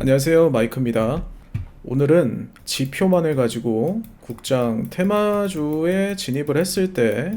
안녕하세요, 마이크입니다. 오늘은 지표만을 가지고 국장 테마주에 진입을 했을 때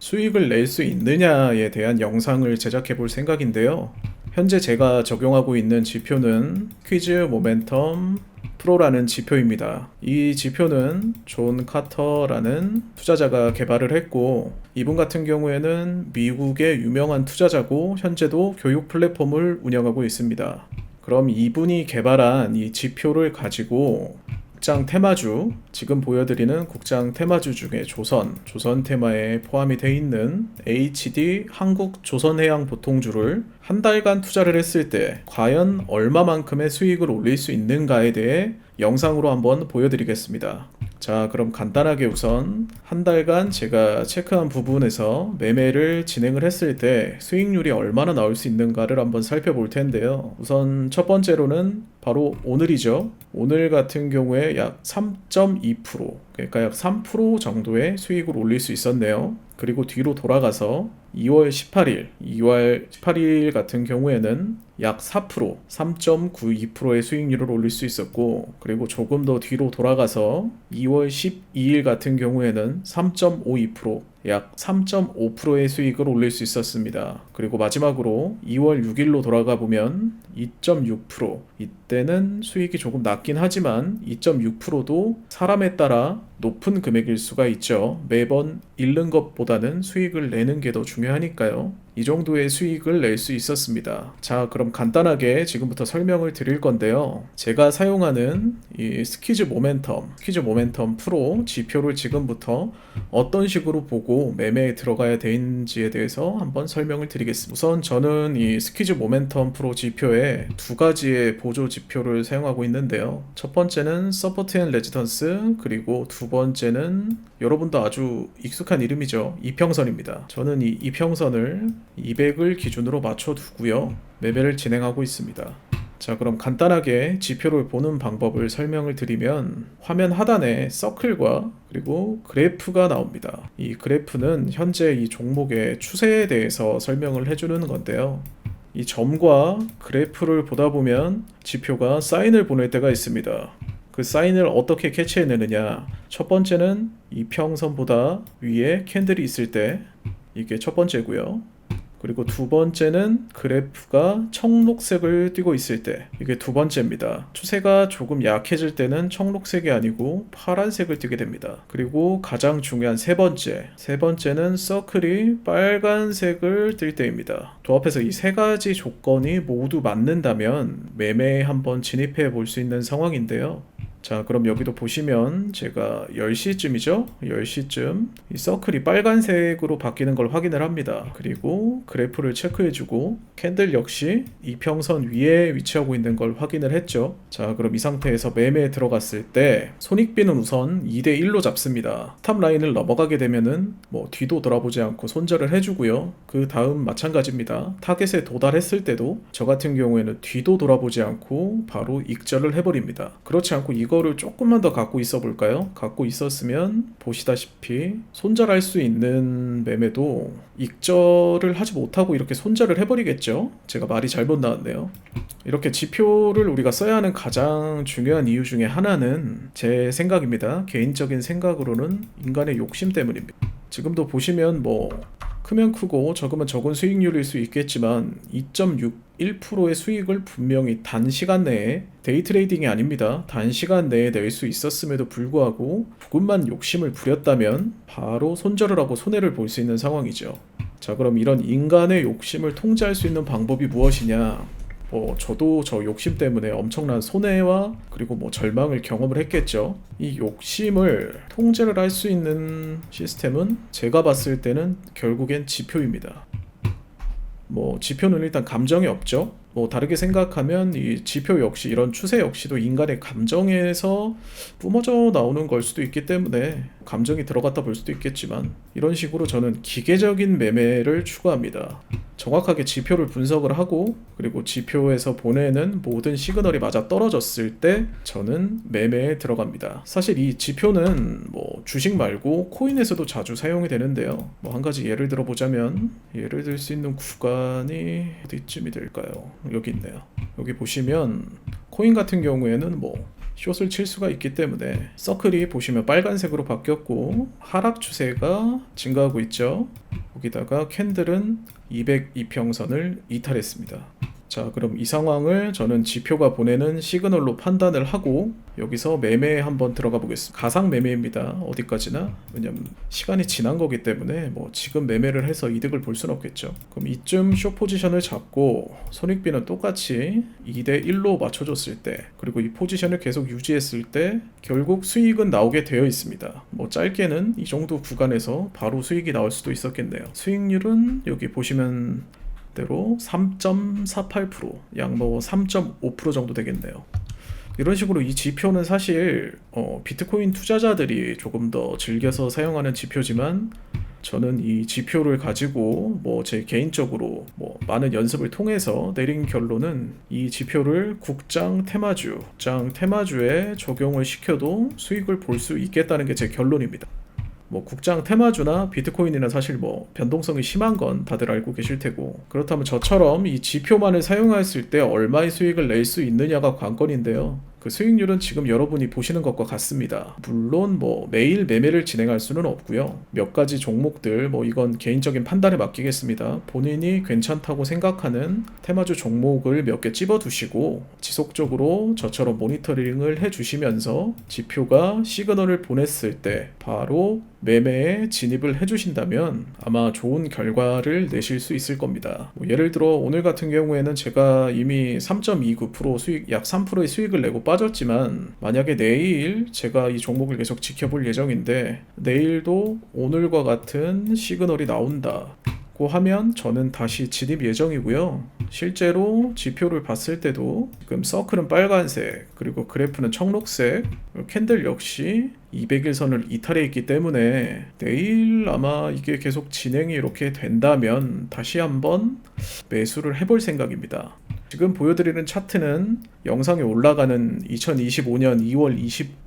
수익을 낼 수 있느냐에 대한 영상을 제작해 볼 생각인데요. 현재 제가 적용하고 있는 지표는 퀴즈 모멘텀 프로라는 지표입니다. 이 지표는 존 카터라는 투자자가 개발을 했고, 이분 같은 경우에는 미국의 유명한 투자자고 현재도 교육 플랫폼을 운영하고 있습니다. 그럼 이분이 개발한 이 지표를 가지고 국장 테마주, 지금 보여드리는 국장 테마주 중에 조선 테마에 포함이 되어 있는 HD 한국 조선해양 보통주를 한 달간 투자를 했을 때 과연 얼마만큼의 수익을 올릴 수 있는가에 대해 영상으로 한번 보여드리겠습니다. 자, 그럼 간단하게 우선 한 달간 제가 체크한 부분에서 매매를 진행을 했을 때 수익률이 얼마나 나올 수 있는가를 한번 살펴볼 텐데요. 우선 첫 번째로는 바로 오늘이죠. 오늘 같은 경우에 약 3.2%, 그러니까 약 3% 정도의 수익을 올릴 수 있었네요. 그리고 뒤로 돌아가서 2월 18일 같은 경우에는 약 4%, 3.92%의 수익률을 올릴 수 있었고, 그리고 조금 더 뒤로 돌아가서 2월 12일 같은 경우에는 3.52%, 약 3.5%의 수익을 올릴 수 있었습니다. 그리고 마지막으로 2월 6일로 돌아가 보면 2.6%, 이때는 수익이 조금 낮긴 하지만 2.6%도 사람에 따라 높은 금액일 수가 있죠. 매번 잃는 것보다는 수익을 내는 게 더 중요하니까요. 이 정도의 수익을 낼 수 있었습니다. 자, 그럼 간단하게 지금부터 설명을 드릴 건데요. 제가 사용하는 이 퀴즈 모멘텀 프로 지표를 지금부터 어떤 식으로 보고 매매에 들어가야 되는지에 대해서 한번 설명을 드리겠습니다. 우선 저는 이 퀴즈 모멘텀 프로 지표에 두 가지의 보조 지표를 사용하고 있는데요. 첫 번째는 서포트 앤 레지던스, 그리고 두 번째는 여러분도 아주 익숙한 이름이죠. 이평선입니다. 저는 이 이평선을 200을 기준으로 맞춰 두고요. 매매를 진행하고 있습니다. 자, 그럼 간단하게 지표를 보는 방법을 설명을 드리면 화면 하단에 서클과 그리고 그래프가 나옵니다. 이 그래프는 현재 이 종목의 추세에 대해서 설명을 해주는 건데요. 이 점과 그래프를 보다 보면 지표가 사인을 보낼 때가 있습니다. 그 사인을 어떻게 캐치해내느냐, 첫 번째는 이평선보다 위에 캔들이 있을 때, 이게 첫 번째고요. 그리고 두 번째는 그래프가 청록색을 띠고 있을 때, 이게 두 번째입니다. 추세가 조금 약해질 때는 청록색이 아니고 파란색을 띠게 됩니다. 그리고 가장 중요한 세 번째는 서클이 빨간색을 띨 때입니다. 조합해서 이 세 가지 조건이 모두 맞는다면 매매에 한번 진입해 볼 수 있는 상황인데요. 자, 그럼 여기도 보시면 제가 10시쯤이죠? 10시쯤 이 서클이 빨간색으로 바뀌는 걸 확인을 합니다. 그리고 그래프를 체크해주고 캔들 역시 이평선 위에 위치하고 있는 걸 확인을 했죠. 자, 그럼 이 상태에서 매매에 들어갔을 때 손익비는 우선 2대1로 잡습니다. 스탑 라인을 넘어가게 되면은 뒤도 돌아보지 않고 손절을 해주고요. 그 다음 마찬가지입니다. 타겟에 도달했을 때도 저 같은 경우에는 뒤도 돌아보지 않고 바로 익절을 해버립니다. 그렇지 않고 이거를 조금만 더 갖고 있어 볼까요? 갖고 있었으면 보시다시피 손절할 수 있는 매매도 익절을 하지 못하고 이렇게 손절을 해버리겠죠? 제가 말이 잘못 나왔네요. 이렇게 지표를 우리가 써야 하는 가장 중요한 이유 중에 하나는 제 생각입니다. 개인적인 생각으로는 인간의 욕심 때문입니다. 지금도 보시면 크면 크고 적으면 적은 수익률일 수 있겠지만 2.61%의 수익을 분명히 단시간 내에, 데이 트레이딩이 아닙니다. 단시간 내에 낼 수 있었음에도 불구하고 조금만 욕심을 부렸다면 바로 손절을 하고 손해를 볼 수 있는 상황이죠. 자, 그럼 이런 인간의 욕심을 통제할 수 있는 방법이 무엇이냐? 저도 저 욕심 때문에 엄청난 손해와 그리고 절망을 경험을 했겠죠. 이 욕심을 통제를 할 수 있는 시스템은 제가 봤을 때는 결국엔 지표입니다. 지표는 일단 감정이 없죠. 다르게 생각하면 이 지표 역시, 이런 추세 역시도 인간의 감정에서 뿜어져 나오는 걸 수도 있기 때문에 감정이 들어갔다 볼 수도 있겠지만, 이런 식으로 저는 기계적인 매매를 추구합니다. 정확하게 지표를 분석을 하고 그리고 지표에서 보내는 모든 시그널이 맞아 떨어졌을 때 저는 매매에 들어갑니다. 사실 이 지표는 주식 말고 코인에서도 자주 사용이 되는데요. 한 가지 예를 들어 보자면, 예를 들 수 있는 구간이 어디쯤이 될까요? 여기 있네요. 여기 보시면 코인 같은 경우에는 뭐 숏을 칠 수가 있기 때문에 서클이 보시면 빨간색으로 바뀌었고 하락 추세가 증가하고 있죠. 거기다가 캔들은 202평선을 이탈했습니다. 자, 그럼 이 상황을 저는 지표가 보내는 시그널로 판단을 하고 여기서 매매에 한번 들어가 보겠습니다. 가상 매매입니다. 어디까지나. 왜냐면 시간이 지난 거기 때문에 뭐 지금 매매를 해서 이득을 볼 수는 없겠죠. 그럼 이쯤 숏 포지션을 잡고 손익비는 똑같이 2대 1로 맞춰줬을 때, 그리고 이 포지션을 계속 유지했을 때 결국 수익은 나오게 되어 있습니다. 뭐 짧게는 이 정도 구간에서 바로 수익이 나올 수도 있었겠네요. 수익률은 여기 보시면 대로 3.48%, 약 뭐 3.5% 정도 되겠네요. 이런 식으로 이 지표는 사실 비트코인 투자자들이 조금 더 즐겨서 사용하는 지표지만 저는 이 지표를 가지고 뭐 제 개인적으로 뭐 많은 연습을 통해서 내린 결론은 이 지표를 국장 테마주에 적용을 시켜도 수익을 볼 수 있겠다는 게 제 결론입니다. 뭐 국장 테마주나 비트코인이나 사실 뭐 변동성이 심한 건 다들 알고 계실 테고, 그렇다면 저처럼 이 지표만을 사용했을 때 얼마의 수익을 낼 수 있느냐가 관건인데요. 그 수익률은 지금 여러분이 보시는 것과 같습니다. 물론 뭐 매일 매매를 진행할 수는 없고요. 몇 가지 종목들 뭐 이건 개인적인 판단에 맡기겠습니다. 본인이 괜찮다고 생각하는 테마주 종목을 몇 개 집어 두시고 지속적으로 저처럼 모니터링을 해 주시면서 지표가 시그널을 보냈을 때 바로 매매에 진입을 해주신다면 아마 좋은 결과를 내실 수 있을 겁니다. 뭐 예를 들어 오늘 같은 경우에는 제가 이미 3.29% 수익, 약 3%의 수익을 내고 빠졌지만 만약에 내일 제가 이 종목을 계속 지켜볼 예정인데 내일도 오늘과 같은 시그널이 나온다 고 하면 저는 다시 진입 예정이고요. 실제로 지표를 봤을 때도 지금 서클은 빨간색, 그리고 그래프는 청록색, 캔들 역시 200일선을 이탈해 있기 때문에 내일 아마 이게 계속 진행이 이렇게 된다면 다시 한번 매수를 해볼 생각입니다. 지금 보여드리는 차트는 영상에 올라가는 2025년 2월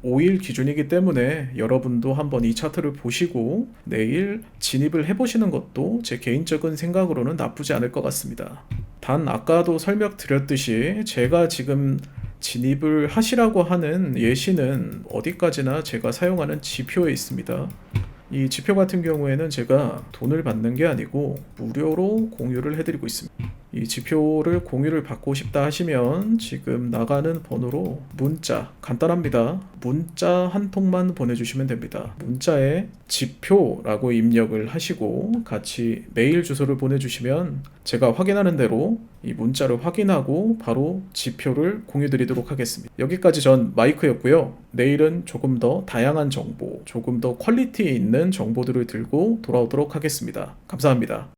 25일 기준이기 때문에 여러분도 한번 이 차트를 보시고 내일 진입을 해보시는 것도 제 개인적인 생각으로는 나쁘지 않을 것 같습니다. 단 아까도 설명드렸듯이 제가 지금 진입을 하시라고 하는 예시는 어디까지나 제가 사용하는 지표에 있습니다. 이 지표 같은 경우에는 제가 돈을 받는 게 아니고 무료로 공유를 해드리고 있습니다. 이 지표를 공유를 받고 싶다 하시면 지금 나가는 번호로 문자, 간단합니다. 문자 한 통만 보내주시면 됩니다. 문자에 지표라고 입력을 하시고 같이 메일 주소를 보내주시면 제가 확인하는 대로 이 문자를 확인하고 바로 지표를 공유드리도록 하겠습니다. 여기까지 전 마이크였고요. 내일은 조금 더 다양한 정보, 조금 더 퀄리티 있는 정보들을 들고 돌아오도록 하겠습니다. 감사합니다.